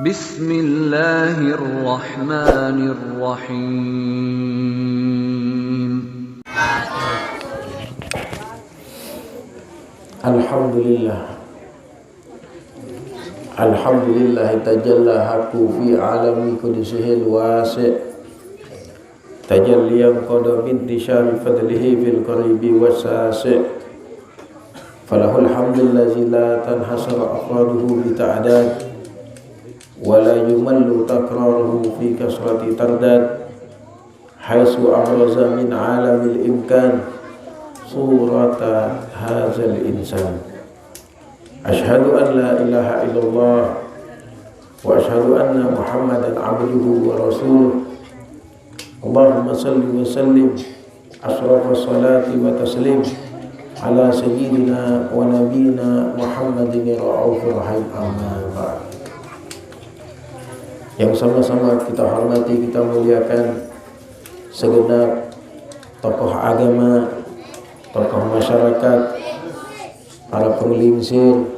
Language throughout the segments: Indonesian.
Bismillahirrahmanirrahim. Alhamdulillah tajalla haqqu fi alami qudusihil wasi' tajalliyan qada bintishari fadlihi fil qaribi wasasi' falahul hamdul ladzi la tanhasara afraduhu bi ta'dad wa la yumallu takraruhu fi kasrati tardad haitsu abraza min alamil imkan surata hadzal insan. Asyhadu an la ilaha illallah wa asyhadu anna Muhammadan abduhu wa rasuluh. Allahumma salli wa sallim asrafas salati wa taslim ala sayyidina wa nabiyina Muhammadin ra'ufur rahim, amma ba'd. Yang sama-sama kita hormati, kita muliakan segenap tokoh agama, tokoh masyarakat, para penglingsir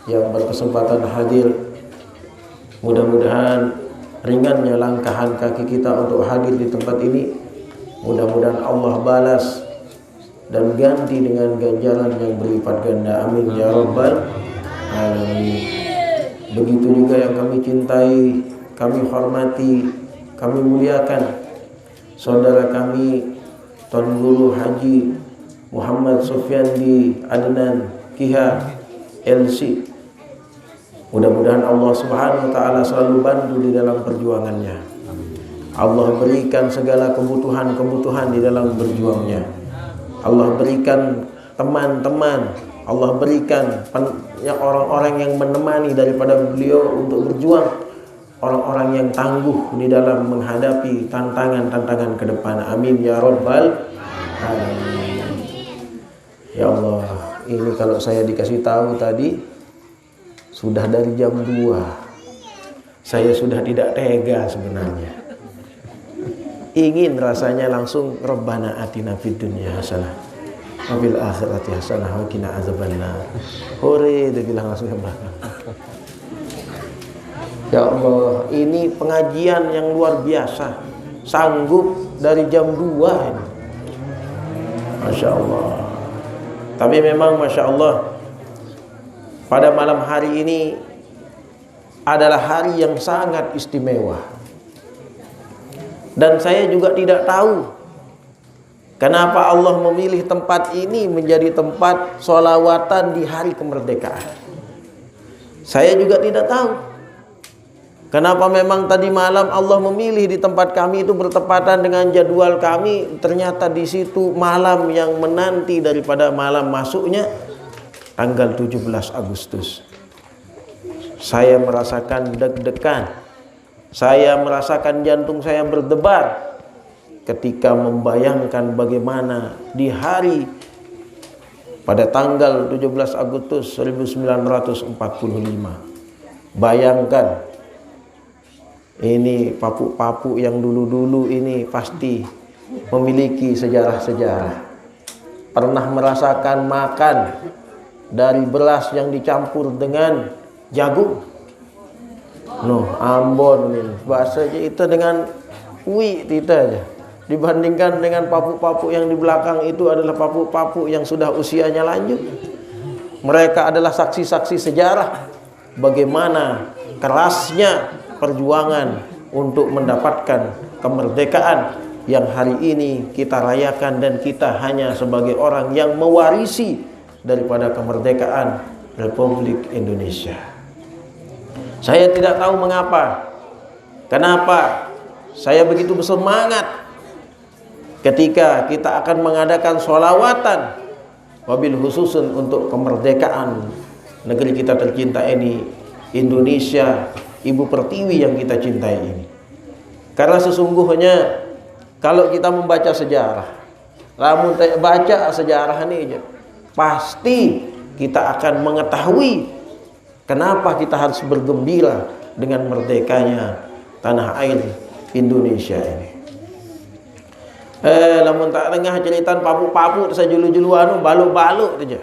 yang berkesempatan hadir. Mudah-mudahan ringannya langkahan kaki kita untuk hadir di tempat ini. Mudah-mudahan Allah balas dan ganti dengan ganjaran yang berlipat ganda. Amin ya rabbal alamin. Begitu juga yang kami cintai, kami hormati, kami muliakan saudara kami Tuan Guru Haji Muhammad Sufyandi Adnan Kiha LC. Mudah-mudahan Allah Subhanahu wa taala selalu bantu di dalam perjuangannya. Allah berikan segala kebutuhan-kebutuhan di dalam berjuangnya. Allah berikan teman-teman, Allah berikan orang-orang yang menemani daripada beliau untuk berjuang, orang-orang yang tangguh di dalam menghadapi tantangan-tantangan ke depan. Amin ya rabbal alamin. Ya Allah, ini kalau saya dikasih tahu tadi sudah dari jam 2, saya sudah tidak tega sebenarnya. Ingin rasanya langsung Rabbana atina fid dunya hasanah wa fil akhirati hasanah wa qina azabannar. Hore, dia bilang langsung ke belakang. Ya Allah, ini pengajian yang luar biasa. Sanggup dari jam 2 ini. Masya Allah. Tapi memang Masya Allah, pada malam hari ini adalah hari yang sangat istimewa. Dan saya juga tidak tahu kenapa Allah memilih tempat ini menjadi tempat sholawatan di hari kemerdekaan. Saya juga tidak tahu kenapa memang tadi malam Allah memilih di tempat kami itu bertepatan dengan jadwal kami. Ternyata di situ malam yang menanti daripada malam masuknya tanggal 17 Agustus. Saya merasakan deg-degan. Saya merasakan jantung saya berdebar ketika membayangkan bagaimana di hari pada tanggal 17 Agustus 1945. Bayangkan, ini papuk-papuk yang dulu-dulu ini pasti memiliki sejarah-sejarah. Pernah merasakan makan dari beras yang dicampur dengan jagung. Ambon ini bahasa itu dengan ui kita aja. Dibandingkan dengan papuk-papuk yang di belakang itu adalah papuk-papuk yang sudah usianya lanjut. Mereka adalah saksi-saksi sejarah bagaimana kerasnya perjuangan untuk mendapatkan kemerdekaan yang hari ini kita rayakan, dan kita hanya sebagai orang yang mewarisi daripada kemerdekaan Republik Indonesia. Saya tidak tahu kenapa saya begitu bersemangat ketika kita akan mengadakan sholawatan wabil khususun untuk kemerdekaan negeri kita tercinta ini, Indonesia, Ibu Pertiwi yang kita cintai ini. Karena sesungguhnya kalau kita membaca sejarah, lamun baca sejarah ini, pasti kita akan mengetahui kenapa kita harus bergembira dengan merdekanya tanah air Indonesia ini. Lamun tak tengah ceritaan papu-papu saya julu-juluan balu-balu saja,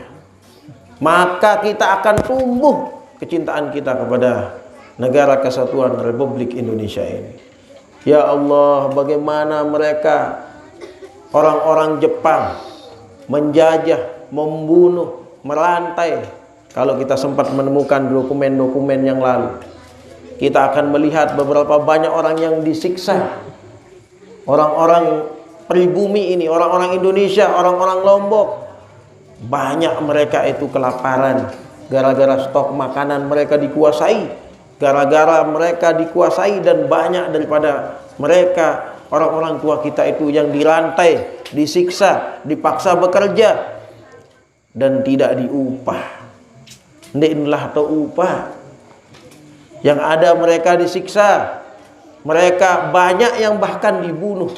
maka kita akan tumbuh kecintaan kita kepada negara kesatuan Republik Indonesia ini. Ya Allah, bagaimana mereka orang-orang Jepang menjajah, membunuh, merantai. Kalau kita sempat menemukan dokumen-dokumen yang lalu, kita akan melihat beberapa banyak orang yang disiksa. Orang-orang pribumi ini, orang-orang Indonesia, orang-orang Lombok, banyak mereka itu kelaparan gara-gara stok makanan mereka dikuasai. Gara-gara mereka dikuasai dan banyak daripada mereka, orang-orang tua kita itu yang dirantai, disiksa, dipaksa bekerja dan tidak diupah. Inilah upah. Yang ada mereka disiksa, mereka banyak yang bahkan dibunuh.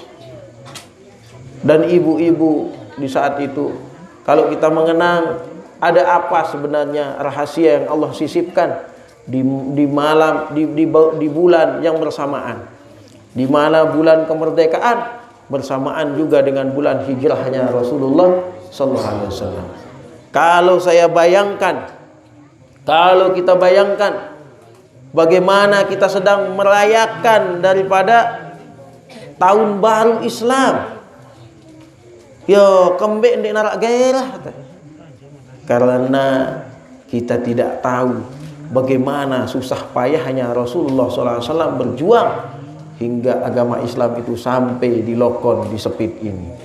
Dan ibu-ibu di saat itu, kalau kita mengenang ada apa sebenarnya rahasia yang Allah sisipkan di malam di bulan yang bersamaan, di mana bulan kemerdekaan bersamaan juga dengan bulan hijrahnya Rasulullah sallallahu alaihi wasallam. Kalau kita bayangkan bagaimana kita sedang merayakan daripada tahun baru Islam. Yo, kembek ndek narak gairah. Karena kita tidak tahu bagaimana susah payahnya Rasulullah SAW berjuang hingga agama Islam itu sampai di Lokon, di Sepit ini.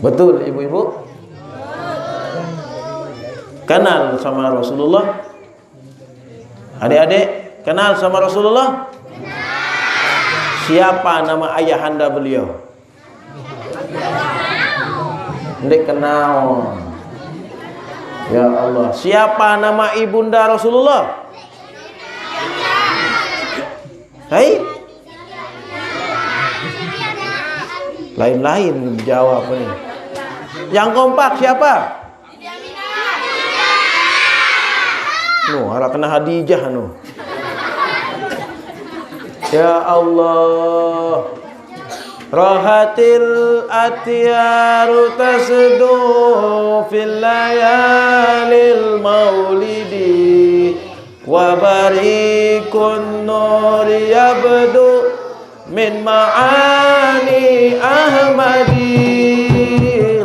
Betul ibu-ibu? Kenal sama Rasulullah? Adik-adik, kenal sama Rasulullah? Siapa nama ayahanda beliau? Ndek kenal. Ya Allah, siapa nama ibunda Rasulullah? Hai? Lain-lain jawab nih. Yang kompak siapa? Harap kena Hadijah Ya Allah. Rahatil atyaru tasdu fil layalil maulidi wa barikun nuri yabdu min ma'ani ahmadi.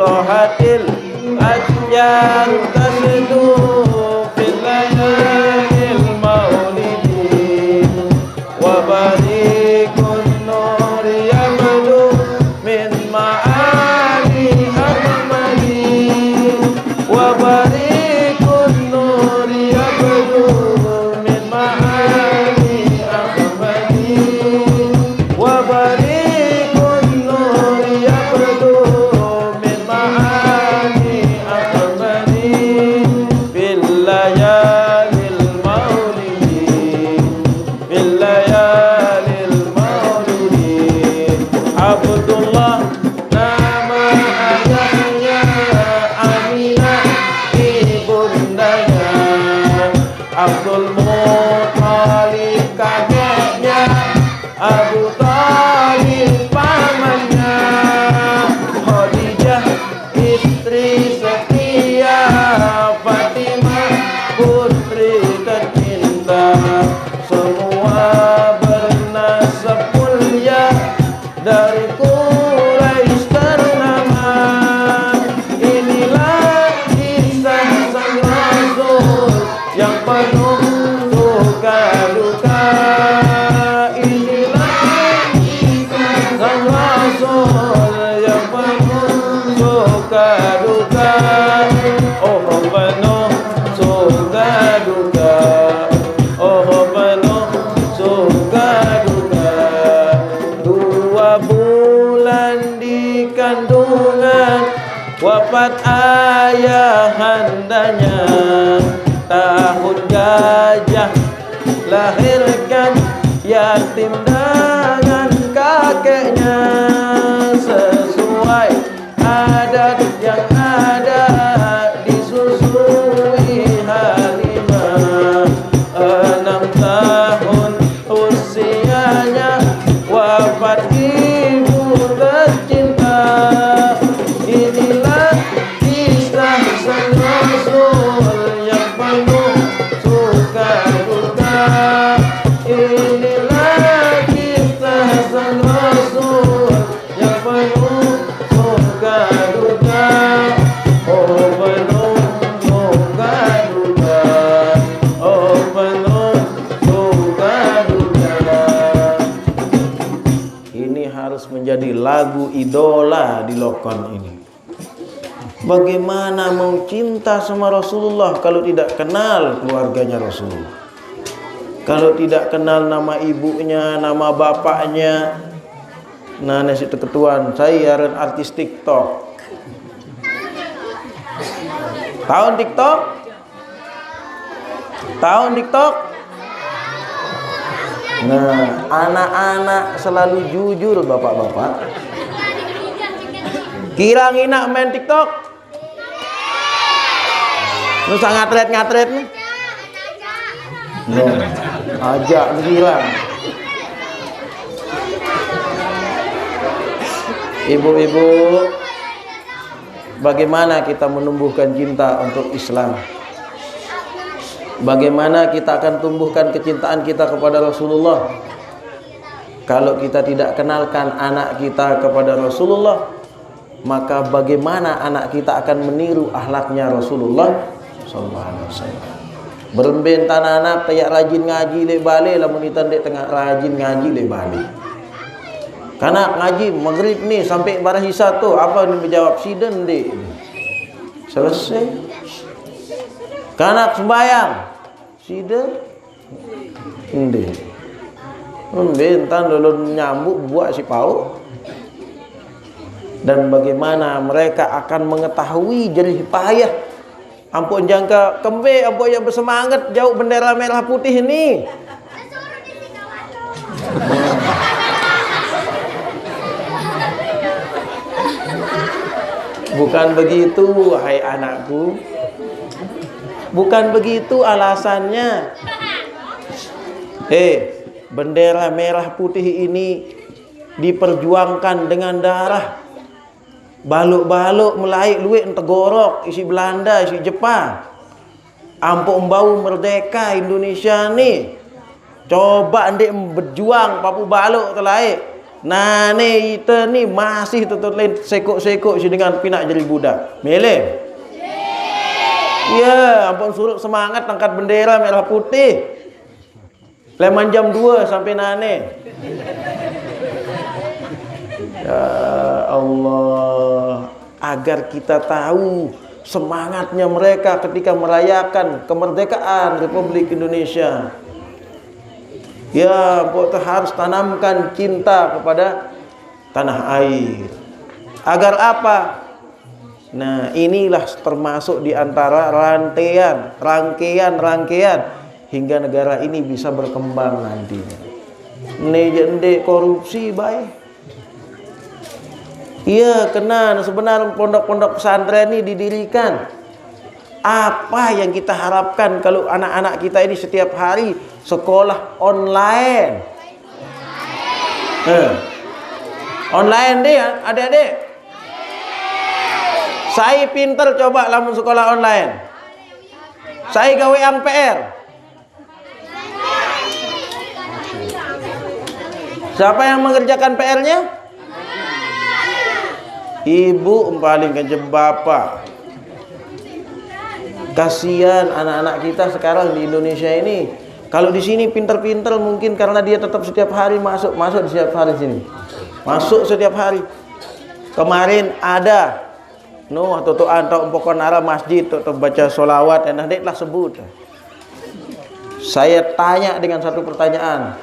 Rahatil atyaru tasdu fil layalil maulidi wa barikun nuri wafat ayahandanya, tahun gajah lahirkan yatim dengan kakeknya, sesuai adat yang ada disusui Halimah. 6 tahun usianya wafat ibu tercinta. Inilah kisah sang Rasul yang penuh suka duka. di lokon ini. Bagaimana mau cinta sama Rasulullah kalau tidak kenal keluarganya Rasulullah? Kalau tidak kenal nama ibunya, nama bapaknya. Nah, nasi ketuan saya yaran artis TikTok. Tahun TikTok? Tahun TikTok? Nah, anak-anak selalu jujur bapak-bapak. Kira ngina main TikTok? Nusa ngatret-ngatret nih. Nah, ajak bilang. Ibu-ibu, bagaimana kita menumbuhkan cinta untuk Islam? Bagaimana kita akan tumbuhkan kecintaan kita kepada Rasulullah? Kalau kita tidak kenalkan anak kita kepada Rasulullah, maka bagaimana anak kita akan meniru akhlaknya Rasulullah sallallahu alaihi wasallam? Beremben tanah anak kayak rajin ngaji le balik, lamun itan dek tengah rajin ngaji le balik. Karena ngaji maghrib nih sampai barah isya tuh apa nih menjawab siden dek. Selesai. Karena sembahyang siden ndek. Bentan dulu nyambuk buat si pau. Dan bagaimana mereka akan mengetahui jerih payah. Ampun jangka kembe, ampun yang bersemangat jauh bendera merah putih ini. Bukan begitu, wahai anakku. Bukan begitu alasannya. Bendera merah putih ini diperjuangkan dengan darah. Baluk-baluk melaik luit tegorok isi Belanda, isi Jepang. Ampun bau merdeka Indonesia nih. Coba ndek berjuang papu baluk terlaik. Nah nih kita nih masih tetap lain sekok-sekok si dengan pinak jadi budak. Milih. Ya, ampun suruh semangat angkat bendera merah putih. Leman jam 2 sampai nane. Ya Allah, agar kita tahu semangatnya mereka ketika merayakan kemerdekaan Republik Indonesia. Ya, kita harus tanamkan cinta kepada tanah air. Agar apa? Nah, inilah termasuk di antara rangkaian hingga negara ini bisa berkembang nantinya. Nejende korupsi baik. Iya, kena sebenarnya pondok-pondok pesantren ini didirikan. Apa yang kita harapkan kalau anak-anak kita ini setiap hari sekolah online? Online deh adik-adik. Saya pinter coba lamun sekolah online. Saya gawe yang PR. Siapa yang mengerjakan PR-nya? Ibu paling kenceng bapak. Kasihan anak-anak kita sekarang di Indonesia ini. Kalau di sini pinter-pinter mungkin karena dia tetap setiap hari masuk setiap hari sini. Masuk setiap hari. Kemarin ada atau pokok arah masjid atau baca solawat dan lah sebut. Saya tanya dengan satu pertanyaan.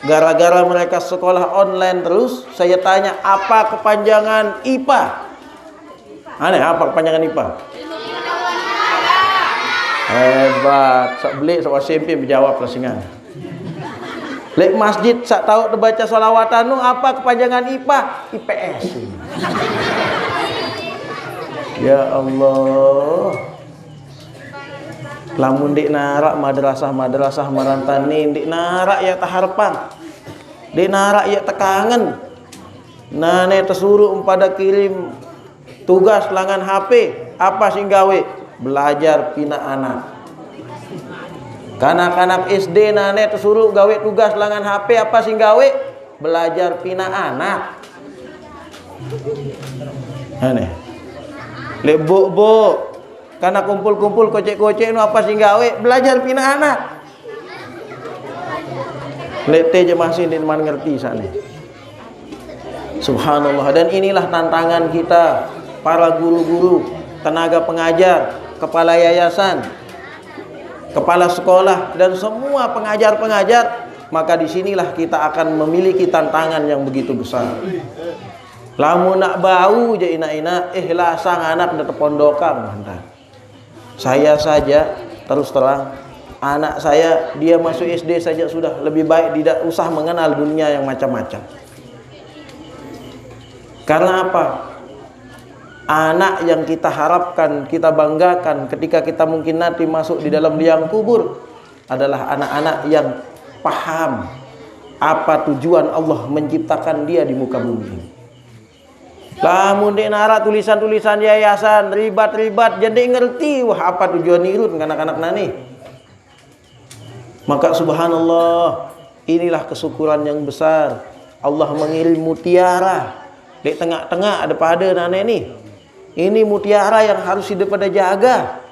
Gara-gara mereka sekolah online terus, saya tanya apa kepanjangan IPA? Aneh, apa kepanjangan IPA? Hebat, sak belik sak SMP menjawab lasingan. Lek masjid sak tahu baca solawatan apa kepanjangan IPA? IPS. Ya Allah. Lamun dik narak madrasah marantani, dik narak ya taharpang. Dik narak ya tekangen. Nah, ne tersuruh pada kirim tugas langan HP, apa sing gawe? Belajar pina anak. Kanak-kanak SD nane tersuruh gawe tugas langan HP, apa sing gawe? Belajar pina anak. Aneh. Lek bu, karena kumpul-kumpul kocek-kocek apa sing gawe? Belajar pina anak. Lek te je masih di man ngerti sana. Subhanallah. Dan inilah tantangan kita, para guru-guru, tenaga pengajar, kepala yayasan, kepala sekolah, dan semua pengajar-pengajar. Maka disinilah kita akan memiliki tantangan yang begitu besar. Lamun nak bau je ina-ina, ihlasang anak da tepondokan mantan. Saya saja terus terang, anak saya dia masuk SD saja sudah lebih baik tidak usah mengenal dunia yang macam-macam. Karena apa? Anak yang kita harapkan, kita banggakan ketika kita mungkin nanti masuk di dalam liang kubur adalah anak-anak yang paham apa tujuan Allah menciptakan dia di muka bumi ini. Lamun dia nara tulisan-tulisan yayasan ribat-ribat jadi ngerti wah apa tujuan irut anak-anak nani. Maka subhanallah, inilah kesyukuran yang besar. Allah mengirim mutiara di tengah-tengah ada pada nane ini. Ini mutiara yang harus hidup pada jaga.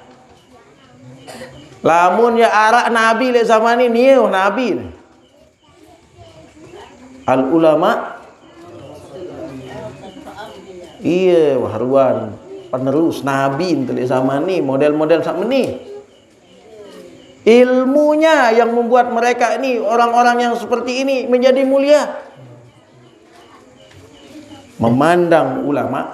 Lamun ya arak nabi le zaman ini nabi. Al ulama iya wahruan penerus nabi le zaman ini, model-model sak meni. Ilmunya yang membuat mereka ini orang-orang yang seperti ini menjadi mulia. Memandang ulama,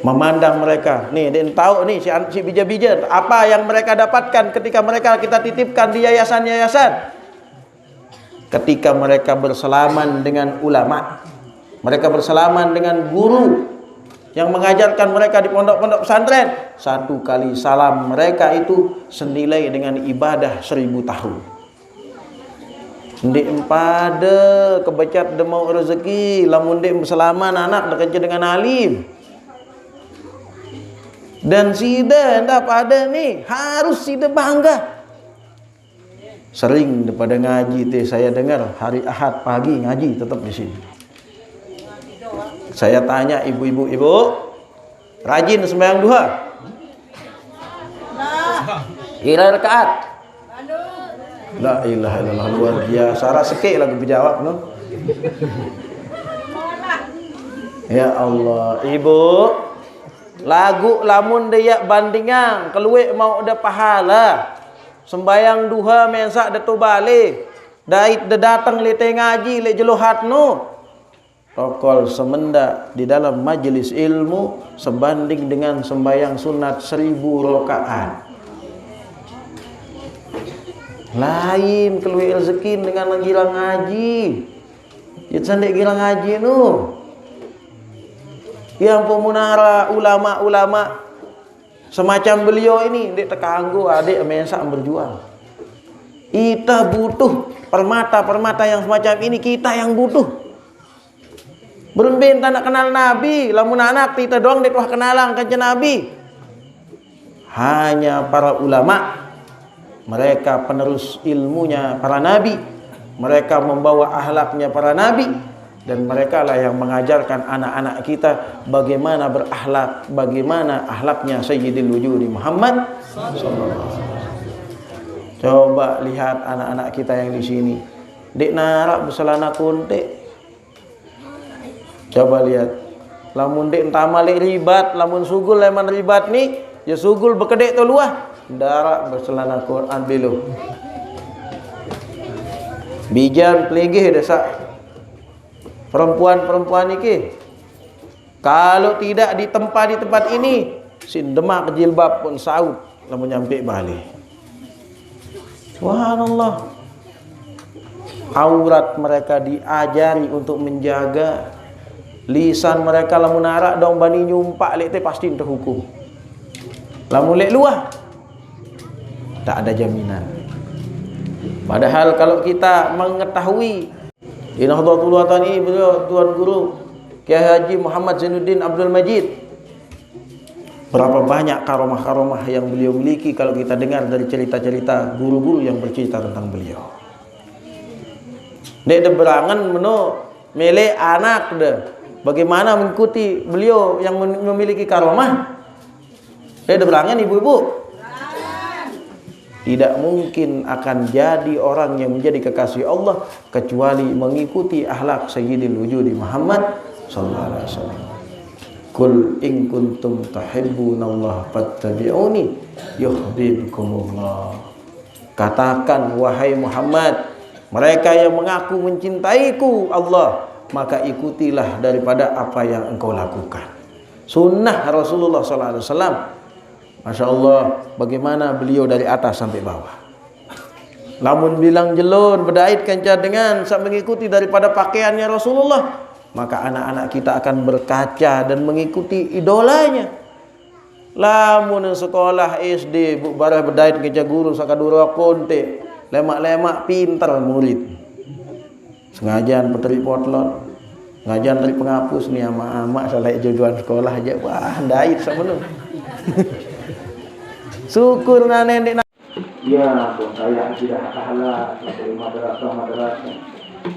memandang mereka nih, dan tahu nih si bija-bija apa yang mereka dapatkan ketika mereka kita titipkan di yayasan-yayasan. Ketika mereka bersalaman dengan ulama, mereka bersalaman dengan guru yang mengajarkan mereka di pondok-pondok pesantren, satu kali salam mereka itu senilai dengan ibadah 1000 tahun. Ndik empada kebecat demau rezeki, lamun ndik bersalaman anak dekat dengan alim. Dan sida ndak pada nih harus sida bangga. Sering daripada ngaji teh saya dengar hari Ahad pagi ngaji tetap di sini. Saya tanya ibu-ibu, ibu rajin sembahyang duha? Kira rakaat? La ilaha illallah, luar biasa. Rasake lagu dijawab no. Ya Allah, ibu lagu lamun dia bandingan keluik mau ada pahala sembayang duha mensak datu balik dait datang le ngaji le jeluhat no tokol semenda di dalam majelis ilmu sebanding dengan sembayang sunat 1000 rakaat. Lain keluik rezeki dengan gila ngaji. Jat sandek gila ngaji no. Yang pemunara ulama-ulama semacam beliau ini dek terkanggu adik mensak berjuang. Kita butuh permata-permata yang semacam ini, kita yang butuh. Berembin tak nak kenal Nabi, lamun anak kita doang dek wah kenalang kanjeng Nabi. Hanya para ulama, mereka penerus ilmunya para nabi, mereka membawa akhlaknya para nabi, dan mereka lah yang mengajarkan anak-anak kita bagaimana berakhlak, bagaimana akhlaknya Sayyidil Wujudi Muhammad sallallahu. Coba lihat anak-anak kita yang di sini, dek narak berselana kuntik. Coba lihat, lamun dek entah malik ribat, lamun sugul leman ribat nih, ya sugul bekedek tu luah. Darak berselana Quran bilu. Bijan peligih desa perempuan-perempuan ini. Kalau tidak di tempat ini, sin demak jilbab pun saud lamun nyampe balik. Subhanallah. Aurat mereka diajari untuk menjaga. Lisan mereka lamun arak dong bani nyumpak lek teh pasti terhukum. Lamun lek luah tak ada jaminan. Padahal kalau kita mengetahui di Nahdlatul Ulama ini beliau Tuan Guru Kiai Haji Muhammad Zainuddin Abdul Majid, berapa banyak karomah-karomah yang beliau miliki kalau kita dengar dari cerita-cerita guru-guru yang bercerita tentang beliau. Dek de berangan meno mele anak de bagaimana mengikuti beliau yang memiliki karomah. Dek de berangan ibu-ibu. tidak mungkin akan jadi orang yang menjadi kekasih Allah kecuali mengikuti akhlak Sayyidil Wujudi Muhammad sallallahu alaihi wasallam. Qul in kuntum tuhibbunallaha fattabi'uni yuhibbukumullah. Katakan wahai Muhammad, mereka yang mengaku mencintaiku Allah, maka ikutilah daripada apa yang engkau lakukan. Sunnah Rasulullah sallallahu alaihi wasallam. Masya Allah, bagaimana beliau dari atas sampai bawah. Lamun bilang jelur berdait kencar dengan mengikuti daripada pakaiannya Rasulullah, maka anak-anak kita akan berkaca dan mengikuti idolanya. Lamun sekolah SD bu barah berdait kencar guru sakadura konte, lemak-lemak pintar murid. Sengajan peteri potlot, ngajan dari penghapus nih ama-ama salah jagoan sekolah aja. Wah, dait sama nu. Syukur nenek. Ya, saya tidak kalah dari madrasah.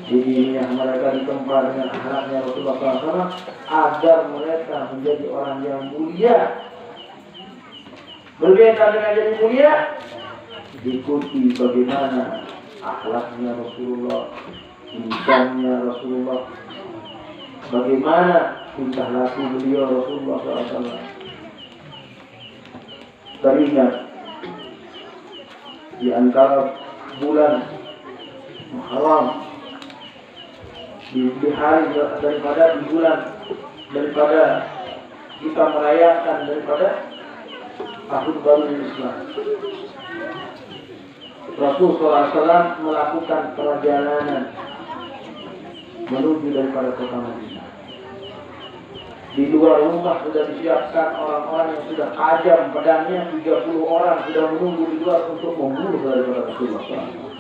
Jadi yang mereka ditempa dengan akhlaknya Rasulullah SAW agar mereka menjadi orang yang mulia. Berbeda dengan jadi mulia, ikuti bagaimana akhlaknya Rasulullah, insannya Rasulullah, bagaimana tingkah laku beliau Rasulullah SAW. Teringat di antara bulan Muharram, di hari daripada di bulan daripada kita merayakan daripada tahun baru Islam, Rasulullah SAW melakukan perjalanan menuju daripada kota Madinah. Di luar rumah sudah disiapkan orang-orang yang sudah tajam pedangnya, 30 orang sudah menunggu di luar untuk membunuh daripada Rasulullah SAW.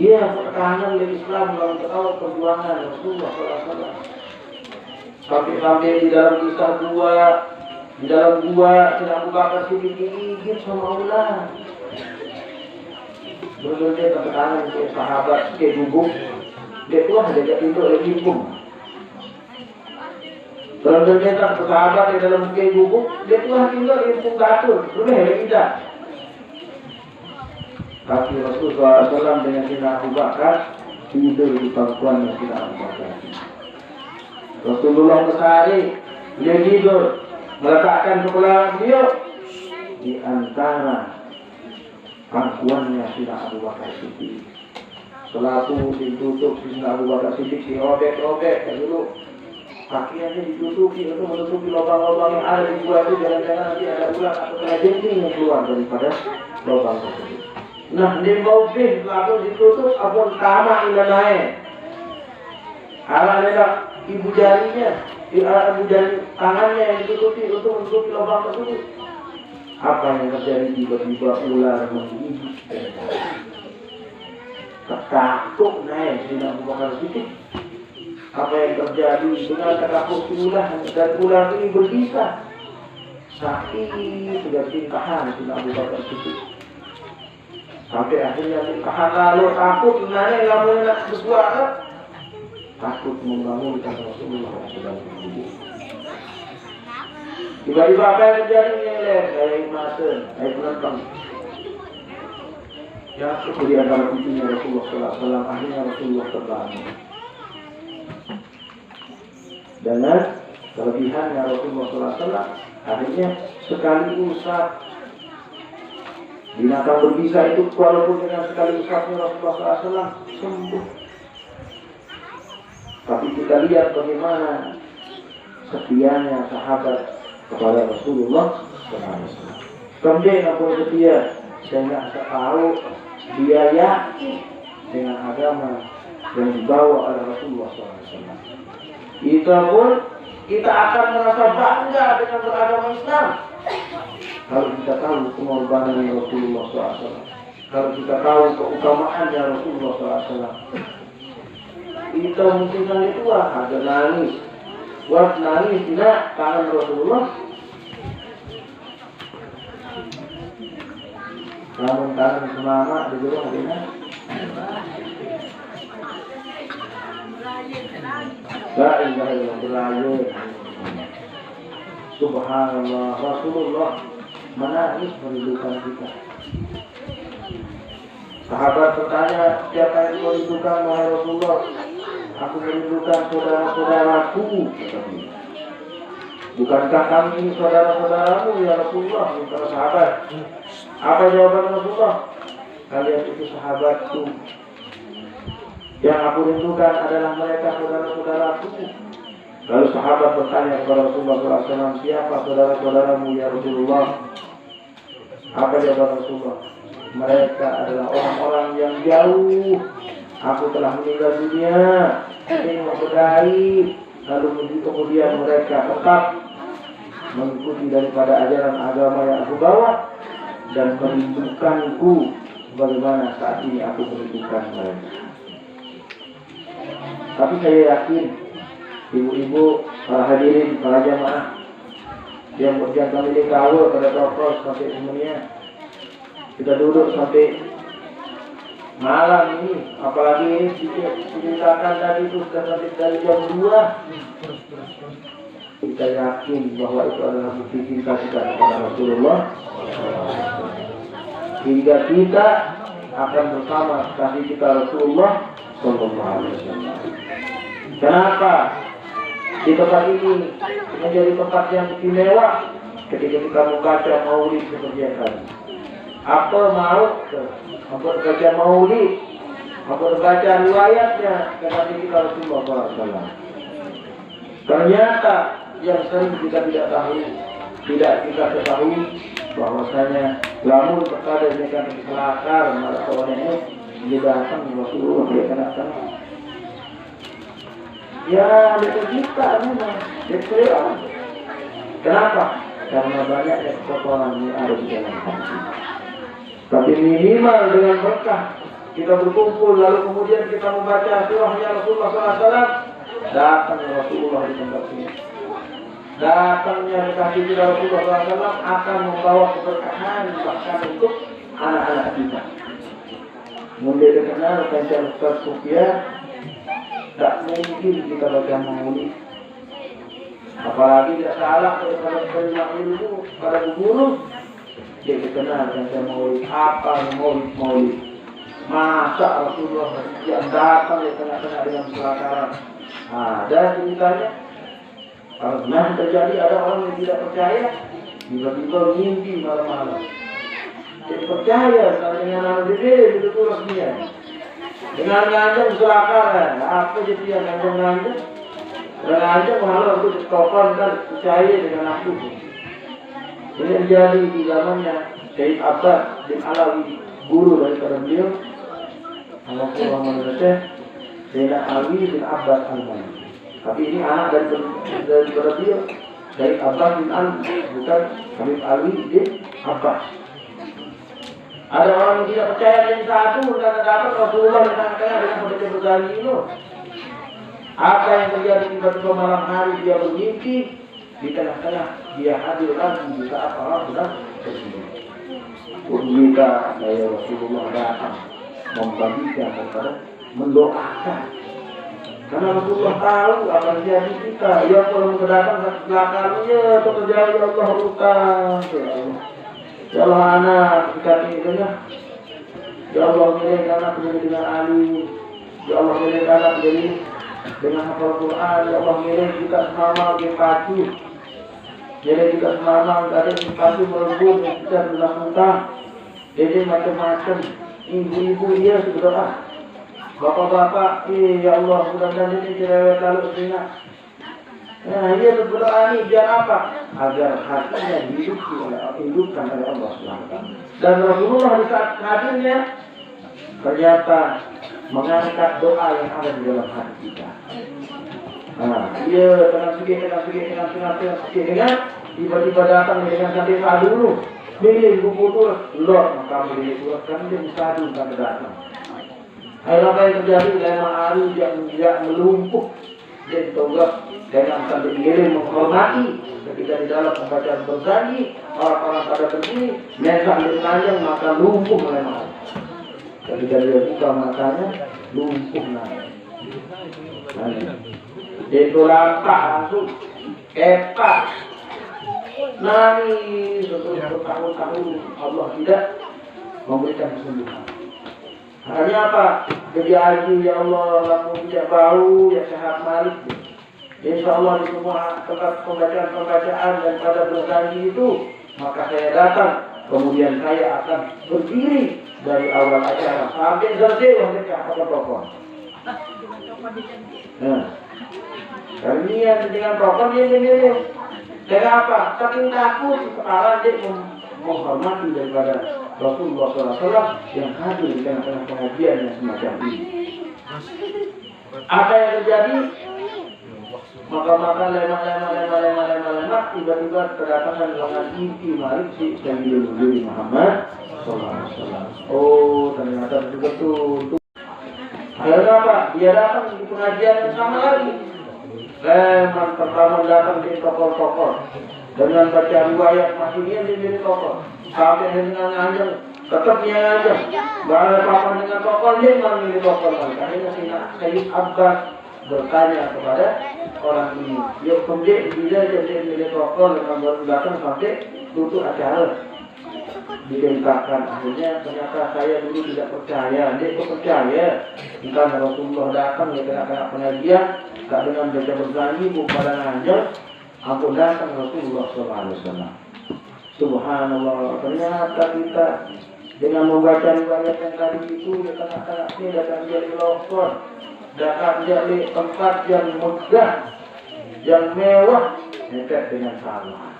Ia pertahanan dari Islam dalam ketawa perjuangan Rasulullah SAW. Sampai di dalam kisah di dalam gua sedang Abu Bakar Siddiq digigit sama ular. Berbagai pertahanan ke sahabat ke guguk, dia tuh ada pintu lagi hukum. Dalam ternyata sahabat di dalam ke guguk, dia tuh tinggal di hukum gatur, lebih tidak. Tapi Rasulullah SAW dengan Sina Abu Bakar tidur di pangkuannya Sina Abu Bakar. Rasulullah bersari, dia tidur, meletakkan kepala beliau di antara pangkuannya Sina Abu Bakar Siddiq. Selalu ditutup Sina Abu Bakar Siddiq, dirobek-robek dulu. Kakinya ditutupi untuk menutupi lubang-lubang yang ada di gua itu, jangan-jangan nanti ada ular atau kena jengking yang keluar daripada lubang tersebut. Nah, di bawah lalu ditutup abon tamak ila naik. Ala ibu jarinya, ibu jari tangannya yang ditutupi untuk menutupi lubang tersebut. Apa yang terjadi tiba-tiba ular menggigit. Takut naik Sina Abu Bakar Siddiq. Apa yang terjadi dengan takut ular dan ular ini berbisa. Sakit sudah tingkahan Sina Abu Bakar Siddiq. Sampai akhirnya tingkahan lalu takut naik lalu nak bersuara. Takut membangunkan Rasulullah SAW. Tiba-tiba apa yang terjadi air mata, air penonton. Ya, di antara kucingnya Rasulullah SAW. Akhirnya Rasulullah terbangun. Dengan kelebihannya Rasulullah SAW, akhirnya sekali usap binatang berbisa itu, walaupun dengan sekali usapnya Rasulullah SAW sembuh. Tapi kita lihat bagaimana setianya sahabat kepada Rasulullah SAW. Kemudian aku setia sehingga saya tahu dia yakin dengan agama yang dibawa oleh Rasulullah SAW. Kita pun kita akan merasa bangga dengan beragama Islam kalau kita tahu pengorbanan Rasulullah SAW, kalau kita tahu keutamaannya Rasulullah SAW. Kita mungkin kali tua ada nangis, buat nangis tidak tangan Rasulullah. Namun tangan semangat di luar hadina. La ilaha illallah. Subhanallah. Rasulullah menangis merindukan kita. Sahabat bertanya, siapa yang merindukan wahai Rasulullah? Aku merindukan saudara-saudaraku, kata dia. Bukankah kami saudara-saudaramu ya Rasulullah? Kata sahabat. Apa jawaban Rasulullah? Kalian itu sahabatku. Yang aku rindukan adalah mereka saudara-saudaraku. Lalu sahabat bertanya kepada Rasulullah SAW, siapa saudara-saudaramu ya Rasulullah? Apa jawaban Rasulullah? Mereka adalah orang-orang yang jauh. Aku telah meninggal dunia, ingin bergaib. Lalu kemudian mereka tetap mengikuti daripada ajaran agama yang aku bawa dan merindukanku sebagaimana saat ini aku merindukan mereka. Tapi saya yakin ibu-ibu, para hadirin, para jamaah yang berjaga milik kawal pada topos sampai semuanya, kita duduk sampai malam ini, apalagi ini diceritakan tadi itu sudah sampai dari jam 2. Kita yakin bahwa itu adalah bukti cinta kita kepada Rasulullah, hingga kita akan bersama kasih kita Rasulullah Sallallahu Alaihi Wasallam. Kenapa di tempat ini menjadi tempat yang istimewa ketika kita membaca maulid seperti tadi? Apa mau membaca maulid, membaca riwayatnya kepada kita Rasulullah SAW. Ternyata yang sering kita tidak kita ketahui bahwasanya lamun perkara dengan kelakar malah seorang ini datang Rasulullah dia kena. Ya, itu kita memang diterima. Kenapa? Karena banyaknya kekotoran yang ada di dalam hati. Tapi minimal dengan berkah kita berkumpul lalu kemudian kita membaca surahnya Rasulullah SAW, datang Rasulullah di tempat ini. Datangnya kekasih kita Rasulullah SAW akan membawa keberkahan bahkan untuk anak-anak kita. Mulai dikenal dengan Ustaz Sufyan, tak mungkin kita baca maulid. Apalagi tidak salah pada penerima ilmu, pada guru, dia dikenal dengan maulid. Apa maulid? Masa Rasulullah yang datang di tengah-tengah dengan kelakaran. Ada ceritanya. Kalau benar terjadi ada orang yang tidak percaya, tiba-tiba mimpi malam-malam. Jadi percaya dengan anak bebek itu resminya. Dengan ngajak kelakaran, apa jadi yang ngajak? Dan ngajak malah untuk ditopang kan percaya dengan aku. Ini terjadi di zamannya Syekh Abbas bin Alawi, guru daripada beliau. Alhamdulillah Malaysia, Zainal Ali bin Abbas Al-Bani. Tapi ini anak daripada beliau, Syekh Abbas bin Ali, bukan Habib Ali bin Abbas. Ada orang yang tidak percaya yang satu dan dapat Rasulullah di tengah-tengah dengan membaca bergali itu. Apa yang terjadi tiba-tiba malam hari dia bermimpi, di tengah-tengah dia hadir lagi di saat orang sedang bermimpi. Bermimpi saya Rasulullah datang membagikan kepada mendoakan. Karena Rasulullah tahu apa yang terjadi kita. Ya kalau datang belakangnya terjadi Allah luka. Ya Allah anak kita ini dengar. Ya Allah milik anak menjadi dengan Ali. Ya Allah milik anak menjadi dengan hafal Quran. Ya Allah milik kita semama di pacu. Jadi kita semama ada di pacu merembut kita sudah muntah. Jadi macam-macam. Ibu-ibu dia berdoa. Bapak-bapak, ya Allah mudah-mudahan ini cerewet lalu sehingga. Nah, dia berdoa ini biar apa? Agar hatinya dihidupkan oleh Allah SWT. Dan Rasulullah di saat hadirnya ternyata mengangkat doa yang ada di dalam hati kita. Nah, dia dengan sedikit dengan tiba-tiba datang dengan sampai sadu dulu. Ini ibu putus, Lord maka beri surat kan dia sadu kan datang. Akhirnya apa yang terjadi? Lema hari yang tidak melumpuh. Dia ditolak dengan sambil diri menghormati ketika di dalam pembacaan berjanji orang-orang pada berdiri mereka panjang maka lumpuh lema. Ketika dia buka matanya lumpuh naik. Itu langkah langsung kepak nangis bertahun-tahun Allah tidak memberikan kesembuhan. Hanya apa? Jadi haji ya Allah, langsung tidak bau, ya sehat malik. Insya Allah di semua tempat pembacaan dan pada berjanji itu, maka saya datang. Kemudian saya akan berdiri dari awal acara sampai selesai mereka apa pokok. Nah, kalian dengan pokok dia. Kenapa? Saking takut kepala dia menghormati daripada Rasulullah SAW yang hadir di tengah-tengah pengajian yang semacam ini. Apa yang terjadi? Maka lemak tiba-tiba kedapatan lengan inti Malik si Sayyidul Muhammad SAW. Oh, ternyata betul. Akhirnya apa? Dia datang di pengajian yang sama lagi. Lemak pertama datang di tokoh-tokoh dengan baca riwayat masih dia di tokoh. Sampai dengan anjing, tetap dia anjing. Bahkan papa dengan tokoh dia memilih tokoh. Akhirnya Sayyid Abbas bertanya kepada orang ini. Ya kemudian bila jadi milik tokoh dengan baru datang sampai tutup acara. Ditingkatkan akhirnya ternyata saya dulu tidak percaya. Dia kok percaya? Bukan Rasulullah datang ya kena pengajian, tak dengan baca berjanji bukan anjing. Aku datang Rasulullah SAW. Subhanallah, ternyata kita dengan membaca riwayat yang tadi itu datang ini datang jadi lokor, datang jadi tempat yang megah, yang mewah, dekat dengan salah.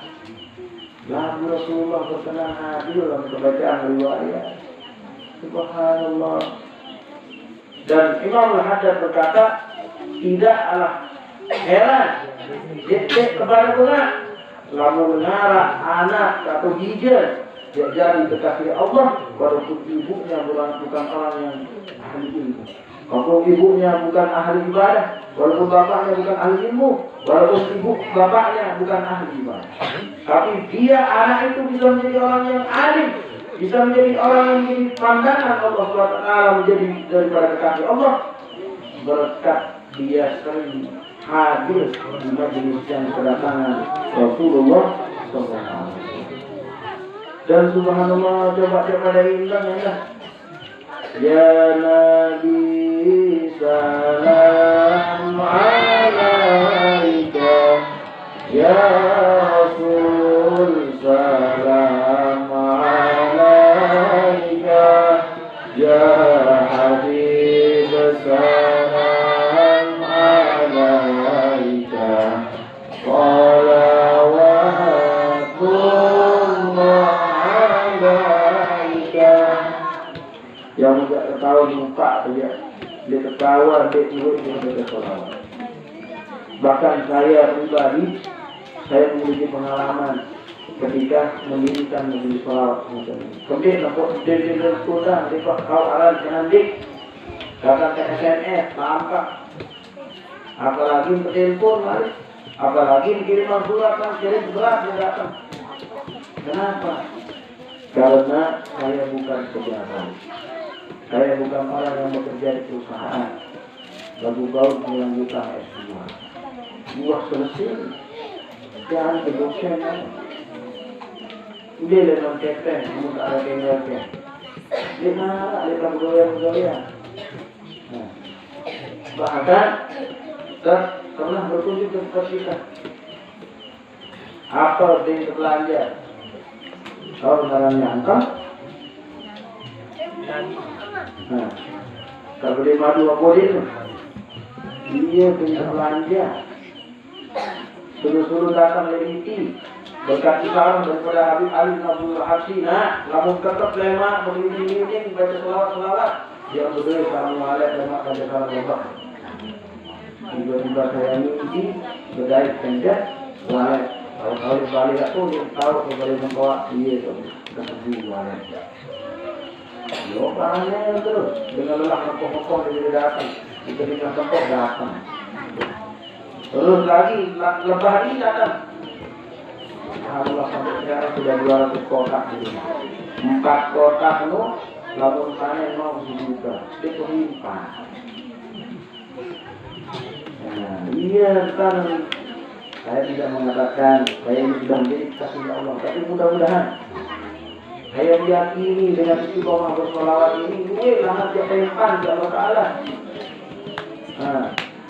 Lalu Rasulullah berkenan hadir dalam pembacaan riwayat. Subhanallah. Dan Imam Al-Haddad berkata, tidaklah heran detik kepada bunga lalu menara anak atau hijau dia jadi kekasih Allah walaupun ibunya bukan orang yang ahli ilmu, walaupun ibunya bukan ahli ibadah, walaupun bapaknya bukan ahli ilmu, walaupun ibu bapaknya bukan ahli ibadah, tapi dia anak itu bisa menjadi orang yang alim, bisa menjadi orang yang menjadi pandangan Allah SWT, menjadi daripada kekasih Allah berkat dia sering hadir di majelis yang kedatangan Rasulullah SAW. Dan subhanallah, coba dari intan ya. Ya Nabi salam alaika, ya Rasul salam alaika, ya Habib salam alaika, salawatullah alaika. Yang tidak ketawa di muka saja, dia ketawa, dia turut, dia baca salawat. Bahkan saya pribadi, saya memiliki pengalaman ketika mendirikan majelis salawat macam ini. Kemudian nampak dia sudah, dia kau alam dengan dik, datang ke SMS, nampak. Apalagi bertelpon mari, apalagi kiriman surat kan, kirim surat dia datang. Kenapa? Karena saya bukan pejabat, saya bukan orang yang bekerja di perusahaan, lalu baru melanjutkan S2. Buah selesai, jangan kedosen. Dia dalam cepen, kamu tak ada kenyataan. Dia nak, dia tak bergoyang-goyang. Bahkan pernah berkunjung ke tempat kita. Apa dia terbelanja? Kalau dalam nyangka, kalau beli madu apa dia? Dia punya belanja. Suruh-suruh datang leliti, berkati salam daripada Habib Ali Abdul Hasim. Nah, lamun tetap lemak berdiri baca selawat. Yang berdua assalamualaikum dan baca salam. Tiba-tiba saya mimpi berdaya senja, walet. Kalau balik aku dia tahu kembali membawa dia tu kesebuah walet. Yo panen terus dengan lelah pokok-pokok dia datang, kita dengan tempat datang. Terus lagi lebah ini datang. Allah sampai sekarang sudah 200 kotak di sini. 4 kotak itu lamun panen mau dibuka, dia pelimpah. Nah, iya sekarang Saya tidak mengatakan saya ini sudah menjadi kasih Allah, tapi mudah-mudahan saya meyakini dengan istiqomah bersolawat ini, gue lah nanti apa yang pan Allah Taala. Nah,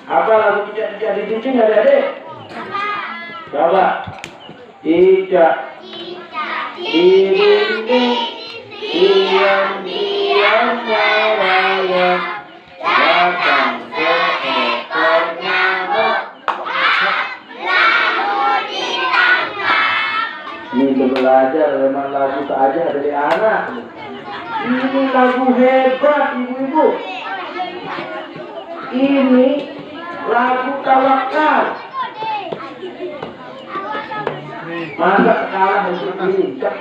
apa lagu tidak di cincin adik-adik? Coba. Tidak. Dinding diam-diam merayap datang seekor nyamuk lalu ditangkap. Ini belajar memang lagu saja dari anak. Ini lagu hebat ibu-ibu. Ini lagu tawakal. Masa kalah untuk belincak.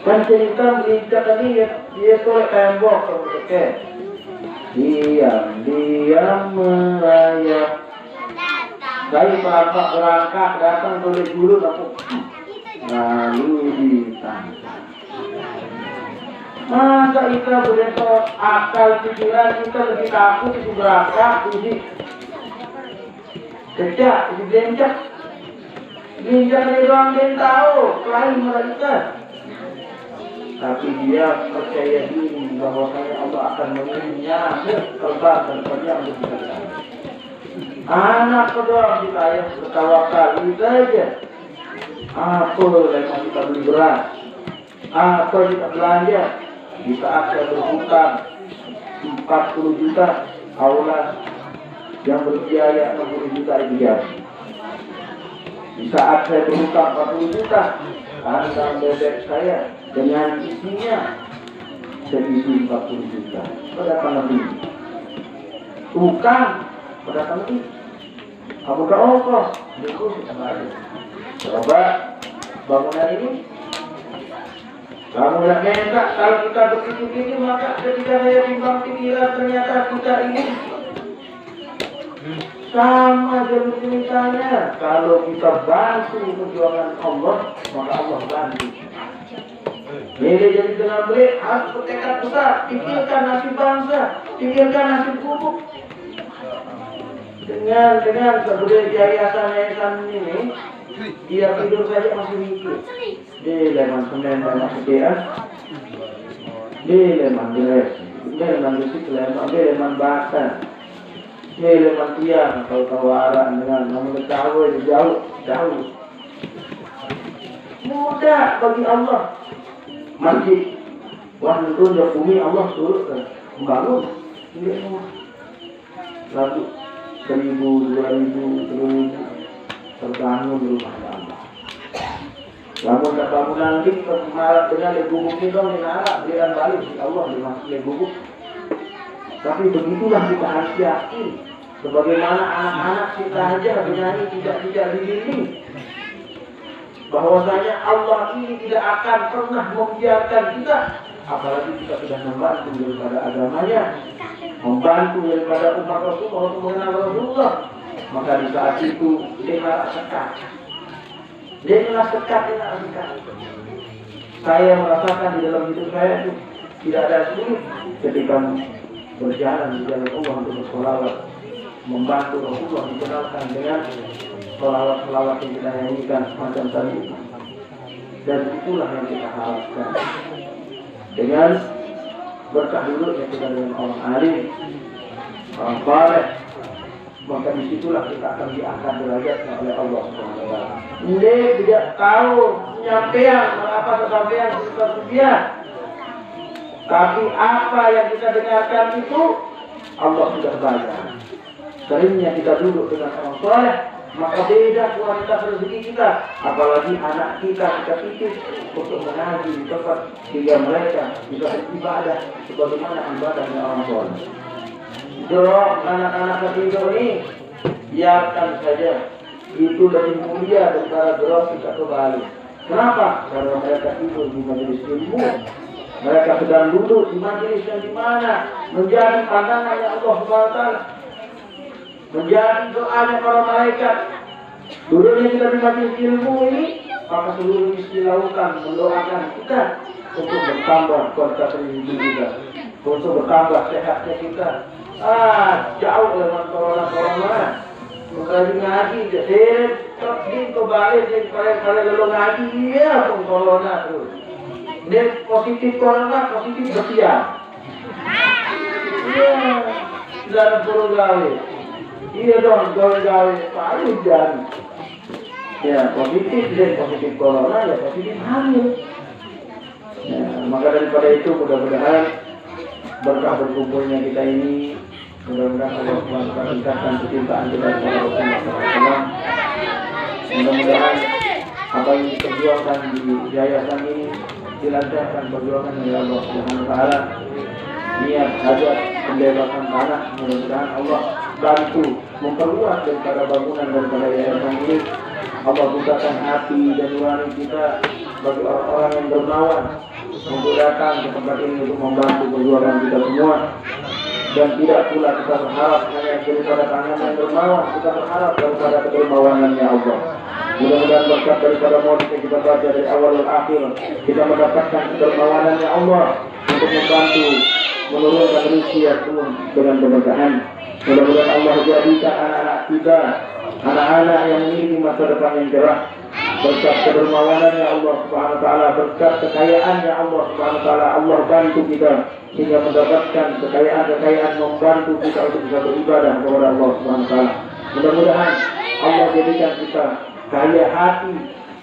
Pencerita belincak tadi dia tolak tembok. Oke. Diam merayap. Dari bapak berangkat datang oleh guru lalu ditangkap. Masa kita begitu akal pikiran kita lebih takut itu berangkat uji. Sejak uji belincak. Belincak dari orang dia tahu selain mereka. Tapi dia percaya diri bahwasanya Allah akan mengirimnya terbang dan panjang untuk kita. Anak kedua kita yang bertawakal itu aja. Apa yang kita beli beras, apa kita belanja di saat saya berhutang 40 juta, aula yang berbiaya 60 juta itu jadi. Di saat saya berhutang 40 juta, kandang bebek saya dengan isinya seisi 40 juta. Pada lebih. Tukang pada lebih. Kamu ke ongkos, itu kembali. Coba bangunan ini. Kamu tidak minta kalau kita begitu-begitu maka ketika saya timbang pikiran ternyata kita ini sama jadi ceritanya. Kalau kita bantu perjuangan Allah, maka Allah bantu. Jadi dengan baik harus bertekad besar. Pikirkan nasib bangsa, pikirkan nasib kubuk. Dengan kemudian yayasan ini, dia tidur saja masih mikir. Dia leman Senin dan masih PS. Dia leman jelas. Dia leman musik, dia leman bahasa. Dia leman tiang atau tawaran dengan mengetahui jauh. Mudah bagi Allah. Masjid waktu tunjuk bumi Allah suruh membangun. Ini semua. Lalu 1.000, 2.000, 3.000 terbangun rumah Allah. Namun tak bangun nanti bermalam dengan legubuk itu menara berikan balik si Allah dimasuk legubuk. Tapi begitulah kita harus yakin. Sebagaimana anak-anak kita aja menyanyi tidak diiringi. Bahwasanya Allah ini tidak akan pernah membiarkan kita, apalagi kita sudah membantu daripada agamanya, membantu daripada umat Rasulullah untuk mengenal Rasulullah. Maka di saat itu dia sekat. Dia sekat. Saya merasakan di dalam hidup saya itu tidak ada sulit ketika berjalan di jalan Allah untuk bersolawat, membantu Rasulullah dikenalkan dengan selawat-selawat yang kita nyanyikan semacam tadi. Dan itulah yang kita harapkan. Dengan berkah dulu yang kita dengan orang alim, orang saleh, maka disitulah kita akan diangkat derajatnya oleh Allah SWT. Dia tidak tahu penyampaian mengapa kesampaian seperti tapi apa yang kita dengarkan itu Allah sudah bayar. Seringnya kita duduk dengan orang saleh, maka beda kualitas rezeki kita. Apalagi anak kita titip untuk mengaji di tempat sehingga mereka bisa beribadah sebagaimana ibadahnya orang saleh. Dorong anak-anak ketiga ini, biarkan saja. Itu lebih mulia daripada dorong kita kembali. Kenapa? Karena mereka tidur di majelis ilmu. Mereka sedang duduk di majelis yang dimana menjadi pandangannya Allah SWT, menjadi doanya para malaikat. Duduknya kita di majelis ilmu ini, maka seluruh isi lautan mendoakan kita untuk bertambah kualitas rezeki kita, untuk bertambah sehatnya kita. Jauh dengan corona. Bukan ngaji, jadi tapi kembali kalau lalu ngaji ya pun corona terus. Dia positif corona, positif bersiap. Iya, tidak perlu gawe. Iya dong, gawe paling jadi. Ya positif dan positif corona ya positif hamil. Ya, maka daripada itu mudah-mudahan berkah berkumpulnya kita ini, mudah-mudahan Allah SWT meningkatkan kecintaan kita kepada Rasulullah SAW. Mudah-mudahan apa yang diperjuangkan di yayasan ini dilancarkan perjuangan oleh Allah SWT. Niat hajat pembebasan tanah, mudah-mudahan Allah bantu memperluas daripada bangunan daripada yayasan ini. Allah bukakan hati dan nurani kita bagi orang-orang yang dermawan untuk datang ke tempat ini untuk membantu perjuangan kita semua. Dan tidak pula kita berharap hanya daripada tangan yang dermawan, kita berharap daripada kedermawanannya Allah. Mudah-mudahan berkat daripada maulid yang kita baca dari awal dan akhir, kita mendapatkan kedermawanannya Allah untuk membantu menurunkan rezeki yang penuh dengan keberkahan. Mudah-mudahan Allah jadikan anak-anak kita anak-anak yang memiliki masa depan yang cerah, berkat kedermawanannya Allah Subhanahu wa taala, berkat kekayaannya Allah Subhanahu wa taala. Allah bantu kita hingga mendapatkan kekayaan membantu kita untuk bisa beribadah kepada Allah Subhanahu wa taala. Mudah-mudahan Allah jadikan kita kaya hati,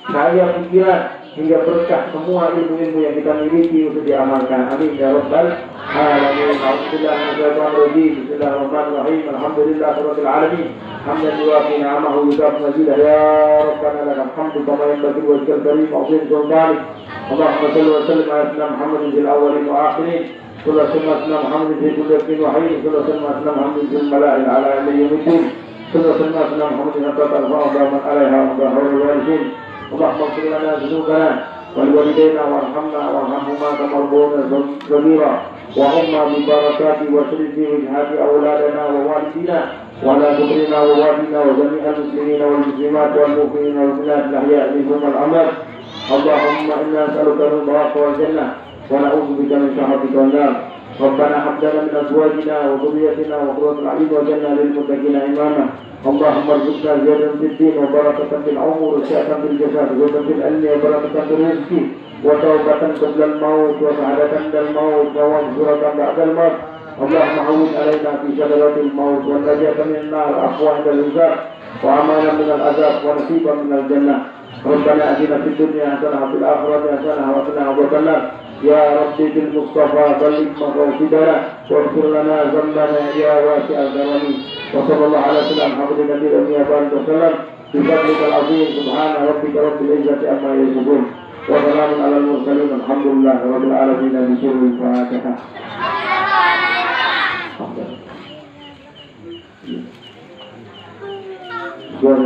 kaya pikiran, hingga berkah semua ilmu-ilmu yang kita miliki untuk diamalkan. Amin ya rabbal alamin. Bismillahirrahmanirrahim. Alhamdulillahirabbil alamin. Hamdan yuwafi ni'amahu yudafi mazidah. Ya rabbana lakal hamdu kama yanbaghi li wajhikal karim wa 'azimi sultanik. Allahumma shalli wa sallim ala sayyidina Muhammadin fil awwalin wa akhirin. Sallallahu alaihi wa sallam Muhammadin fi kulli waqtin wa hin. Sallallahu alaihi wa sallam Muhammadin fil mala'il ala yawmiddin. Sallallahu alaihi wa sallam Muhammadin hatta tarfa'a man 'alaiha wa dahurul warisin. اللهم اغفر لنا ذنوبنا ولوالدينا وارحمنا وارحمهما كما ربونا صغيرا وهما ببركات وشرف وجهات اولادنا ووالدينا ولا تضرنا ووالدنا وجميع المسلمين والمسلمات والمؤمنين والمؤمنات الاحياء منهم والاموات. اللهم انا نسالك رضاك والجنه ونعوذ بك من سخطك والنار. ربنا هب لنا من ازواجنا وذريتنا وقرة اعين واجعلنا للمتقين اماما. اللهم ارزقنا زيادة في الدين وبركة في العمر وسعة في الجسد وزيادة في العلم وبركة في الرزق وتوبة قبل الموت وسعادة عند الموت ومغفرة بعد الموت. اللهم هون علينا في شجرة الموت والنجاة من النار عفوا عند الحساب وأمانا من العذاب ونصيبا من الجنة. ربنا آتنا في الدنيا حسنة وفي الآخرة حسنة وقنا عذاب النار. يا ربي بالمصطفى بلغ مقاصدنا واغفر لنا ذنبنا يا واسع الكرم. وصلى الله على سيدنا محمد النبي الأمي وسلم بفضلك العظيم. سبحان ربك رب العزة عما يصفون وسلام على المرسلين الحمد لله رب العالمين. بسر الفاتحة.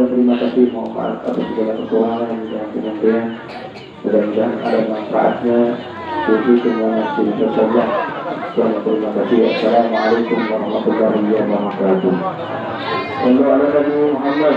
Terima kasih, mohon maaf atas segala kekurangan dan kemudian mudah-mudahan ada manfaatnya. Jadi semua masih saja. Terima kasih. Assalamualaikum warahmatullahi wabarakatuh. Sallu ala Nabi Muhammad.